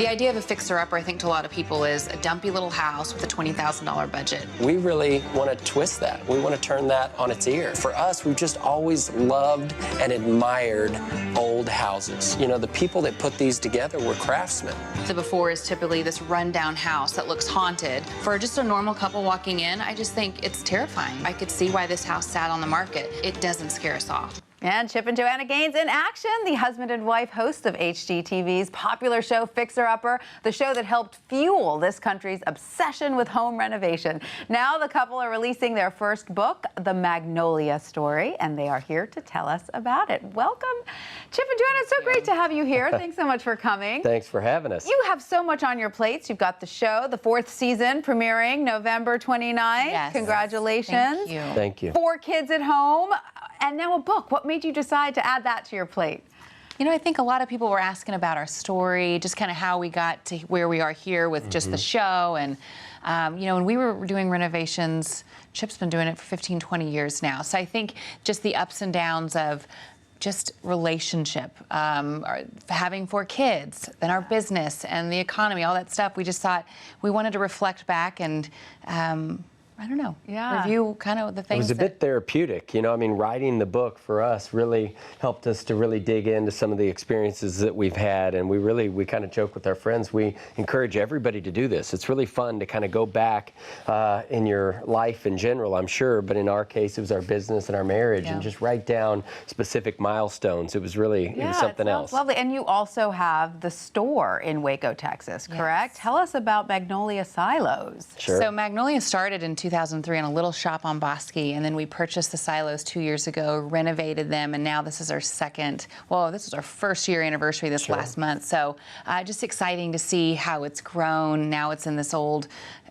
idea of a fixer-upper, I think, to a lot of people is a dumpy little house with a $20,000 budget. We really want to twist that. We want to turn that on its ear. For us, we've just always loved and admired old houses. You know, the people that put these together were craftsmen. The before is typically this rundown house that looks haunted. For just a normal couple walking in, I just think it's terrifying. I could see why this house sat on the market. It doesn't scare us off. And Chip and Joanna Gaines in action, the husband and wife hosts of HGTV's popular show Fixer Upper, the show that helped fuel this country's obsession with home renovation. Now the couple are releasing their first book, The Magnolia Story, and they are here to tell us about it. Welcome, Chip and Joanna. It's so great to have you here. Thanks so much for coming. Thanks for having us. You have so much on your plates. You've got the show, the 4th season, premiering November 29th. Yes. Congratulations. Thank you. Thank you. 4 kids at home, and now a book. What made you decide to add that to your plate? You know, I think a lot of people were asking about our story, just kind of how we got to where we are here with just the show. And, you know, when we were doing renovations, Chip's been doing it for 15, 20 years now. So I think just the ups and downs of just relationship, having 4 kids, then our business and the economy, all that stuff. We just thought we wanted to reflect back and I don't know, review kind of the things. It was a bit therapeutic, you know. I mean, writing the book for us really helped us to really dig into some of the experiences that we've had, and we kind of joke with our friends. We encourage everybody to do this. It's really fun to kind of go back in your life in general, I'm sure, but in our case, it was our business and our marriage, and just write down specific milestones. It was really it was something else. Lovely. And you also have the store in Waco, Texas, correct? Tell us about Magnolia Silos. Sure. So Magnolia started in 2003 in a little shop on Bosque, and then we purchased the silos 2 years ago, renovated them, and now this is our this is our first year anniversary this last month. So just exciting to see how it's grown. Now it's in this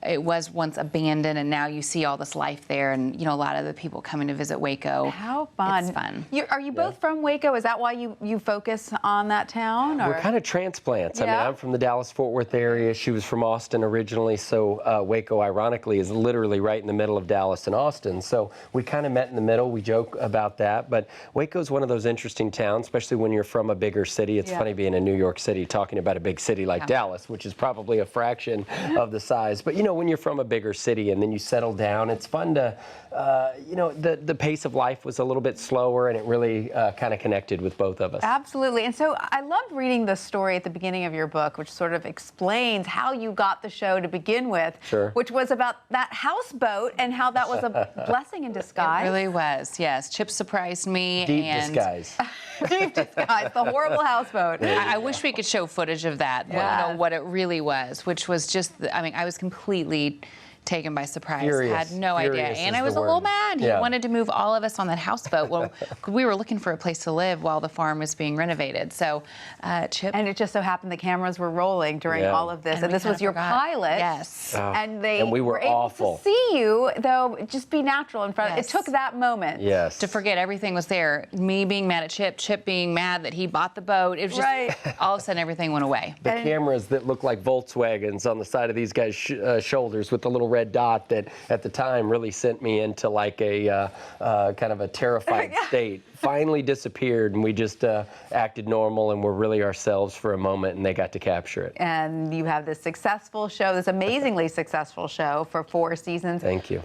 it was once abandoned, and now you see all this life there, and you know, a lot of the people coming to visit Waco. How fun. It's fun. Are you both from Waco? Is that why you focus on that town? Or? We're kind of transplants. I mean, I'm from the Dallas-Fort Worth area. She was from Austin originally, so Waco, ironically, is literally right in the middle of Dallas and Austin. So we kind of met in the middle. We joke about that, but Waco's one of those interesting towns, especially when you're from a bigger city. It's funny being in New York City talking about a big city like Dallas, which is probably a fraction of the size. But you know, when you're from a bigger city and then you settle down, it's fun to, you know, the pace of life was a little bit slower, and it really kind of connected with both of us. Absolutely. And so I loved reading the story at the beginning of your book, which sort of explains how you got the show to begin with, which was about that houseboat and how that was a blessing in disguise. It really was, yes. Chip surprised me. Deep disguise. Deep disguise, the horrible houseboat. I wish we could show footage of that, you know, what it really was, which was just, I mean, I was completely taken by surprise. Had no idea. And I was a little mad. He wanted to move all of us on that houseboat. Well, we were looking for a place to live while the farm was being renovated. So, Chip. And it just so happened the cameras were rolling during all of this. And this was your pilot. Yes. And we were able to see you, though, just be natural in front of it. Took that moment. To forget everything was there. Me being mad at Chip, Chip being mad that he bought the boat. It was just, all of a sudden, everything went away. The cameras that look like Volkswagens on the side of these guys' shoulders with the little red dot that at the time really sent me into like a kind of a terrified state. Finally disappeared, and we just acted normal and were really ourselves for a moment, and they got to capture it. And you have this successful show, this amazingly successful show for 4 seasons. Thank you.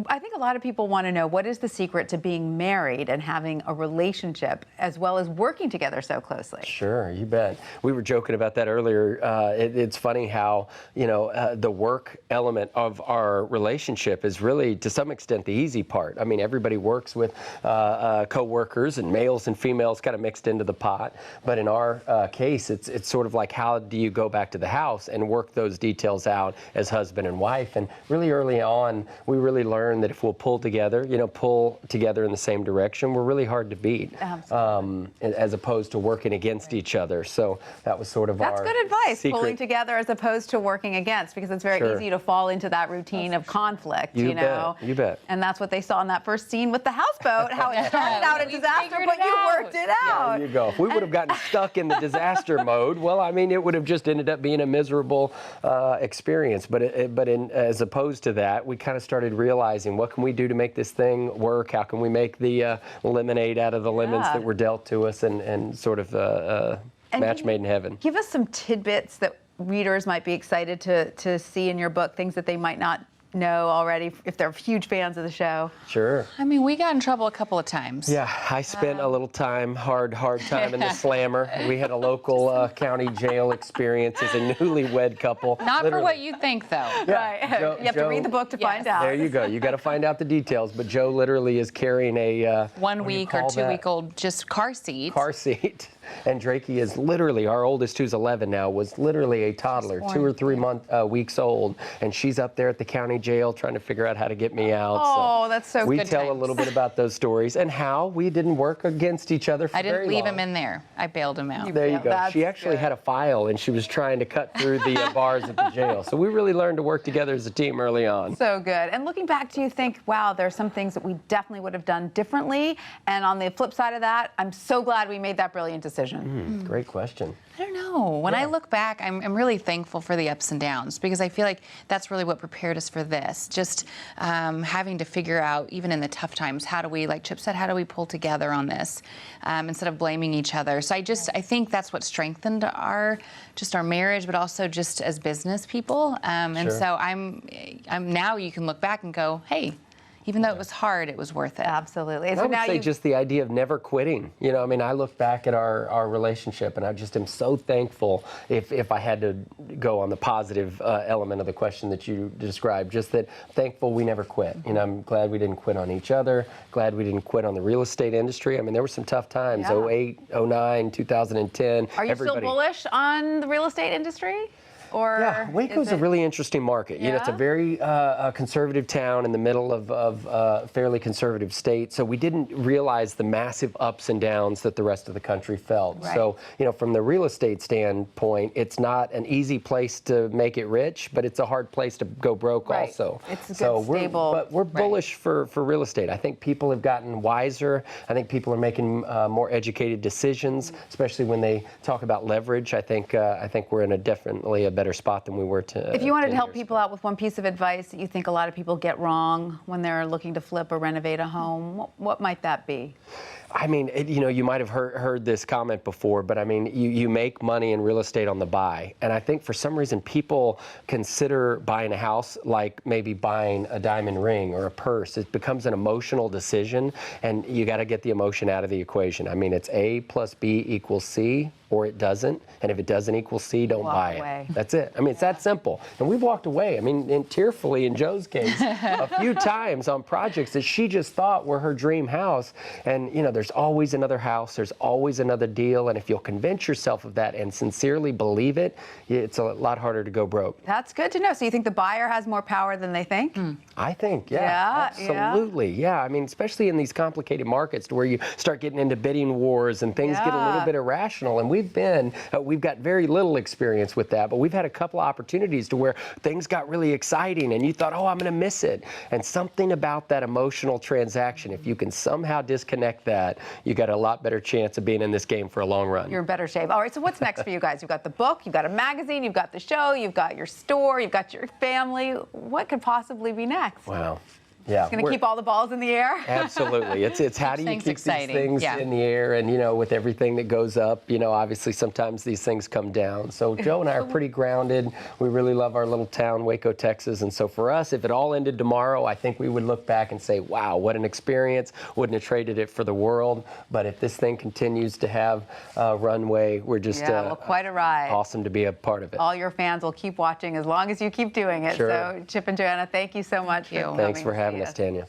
I think a lot of people want to know, what is the secret to being married and having a relationship as well as working together so closely? Sure, you bet. We were joking about that earlier. It's funny how, you know, the work element of our relationship is really, to some extent, the easy part. I mean, everybody works with co-workers, and males and females kind of mixed into the pot. But in our case, it's sort of like, how do you go back to the house and work those details out as husband and wife? And really early on, we really learned that if we'll pull together in the same direction, we're really hard to beat, as opposed to working against each other. So that was sort of That's our good advice, secret. Pulling together as opposed to working against, because it's very easy to fall into that routine of conflict, you know. You bet. And that's what they saw in that first scene with the houseboat, how it started out a disaster, but you worked it out. There you go. If we would have gotten stuck in the disaster mode, well, I mean, it would have just ended up being a miserable experience. But as opposed to that, we kind of started realizing, what can we do to make this thing work? How can we make the lemonade out of the lemons that were dealt to us, and sort of match made in heaven? Give us some tidbits that readers might be excited to see in your book, things that they might not know already if they're huge fans of the show? Sure. I mean, we got in trouble a couple of times. Yeah, I spent a little time, hard time in the slammer. We had a local county jail experience as a newlywed couple. Not Literally. for what you think, though. Right. You have to read the book to find out. There you go. You got to find out the details. But Joe literally is carrying a 1 week or 2 week old just car seat. Car seat. And Drakey is literally, our oldest, who's 11 now, was literally a toddler, 2 or 3 weeks old. And she's up there at the county jail trying to figure out how to get me out. Oh, so that's so we good tell times. a little bit about those stories and how we didn't work against each other for I very didn't leave long. him in there. I bailed him out. There you go. That's She actually good. had a file and she was trying to cut through the bars at the jail. So we really learned to work together as a team early on. So good. And looking back, do you think, wow, there are some things that we definitely would have done differently? And on the flip side of that, I'm so glad we made that brilliant decision. Great question. I don't know. When I look back, I'm really thankful for the ups and downs because I feel like that's really what prepared us for this. Just having to figure out, even in the tough times, how do we, like Chip said, how do we pull together on this instead of blaming each other? So I think that's what strengthened our marriage, but also just as business people. And Sure. so I'm now you can look back and go, hey, even though it was hard, it was worth it. Absolutely. And I so would now say you just the idea of never quitting. You know, I mean, I look back at our relationship and I just am so thankful if I had to go on the positive element of the question that you described, just that thankful we never quit. You know, I'm glad we didn't quit on each other, glad we didn't quit on the real estate industry. I mean, there were some tough times, Yeah. 08, 09, 2010. Are you still bullish on the real estate industry? Or Yeah, Waco's is a it- really interesting market. You know, it's a Yeah? very conservative town in the middle of a fairly conservative state. So we didn't realize the massive ups and downs that the rest of the country felt. Right. So, you know, from the real estate standpoint, it's not an easy place to make it rich, but it's a hard place to go broke Right. also. It's a so good, stable- But we're right. bullish for real estate. I think people have gotten wiser. I think people are making more educated decisions, especially when they talk about leverage. I think we're in definitely a better spot than we were to. If you wanted to 10 help years people out with one piece of advice that you think a lot of people get wrong when they're looking to flip or renovate a home, what might that be? I mean, you know, you might have heard this comment before, but I mean, you make money in real estate on the buy. And I think for some reason people consider buying a house like maybe buying a diamond ring or a purse. It becomes an emotional decision, and you got to get the emotion out of the equation. I mean, it's A plus B equals C, or it doesn't. And if it doesn't equal C, don't Walk buy away. it. That's it. I mean, it's that simple. And we've walked away, I mean, tearfully in Joe's case, a few times on projects that she just thought were her dream house. And, you know, there's always another house, there's always another deal. And if you'll convince yourself of that and sincerely believe it, it's a lot harder to go broke. That's good to know. So you think the buyer has more power than they think? I think, Yeah, yeah, yeah. absolutely. Yeah, I mean, especially in these complicated markets to where you start getting into bidding wars and things get a little Yeah. bit irrational. And we've got very little experience with that, but we've had a couple of opportunities to where things got really exciting and you thought, oh, I'm going to miss it. And something about that emotional transaction, if you can somehow disconnect that, you got a lot better chance of being in this game for a long run. You're in better shape. All right, so what's next for you guys? You've got the book, you've got a magazine, you've got the show, you've got your store, you've got your family. What could possibly be next? Wow. Yeah. Going to keep all the balls in the air? Absolutely. It's how do you things keep exciting. these things Yeah. in the air? And, you know, with everything that goes up, you know, obviously sometimes these things come down. So Joe and I are pretty grounded. We really love our little town, Waco, Texas. And so for us, if it all ended tomorrow, I think we would look back and say, wow, what an experience. Wouldn't have traded it for the world. But if this thing continues to have runway, we're just quite a ride. awesome to be a part of it. All your fans will keep watching as long as you keep doing it. Sure. So Chip and Joanna, thank you so much for coming Thanks for to having see us, Tanya.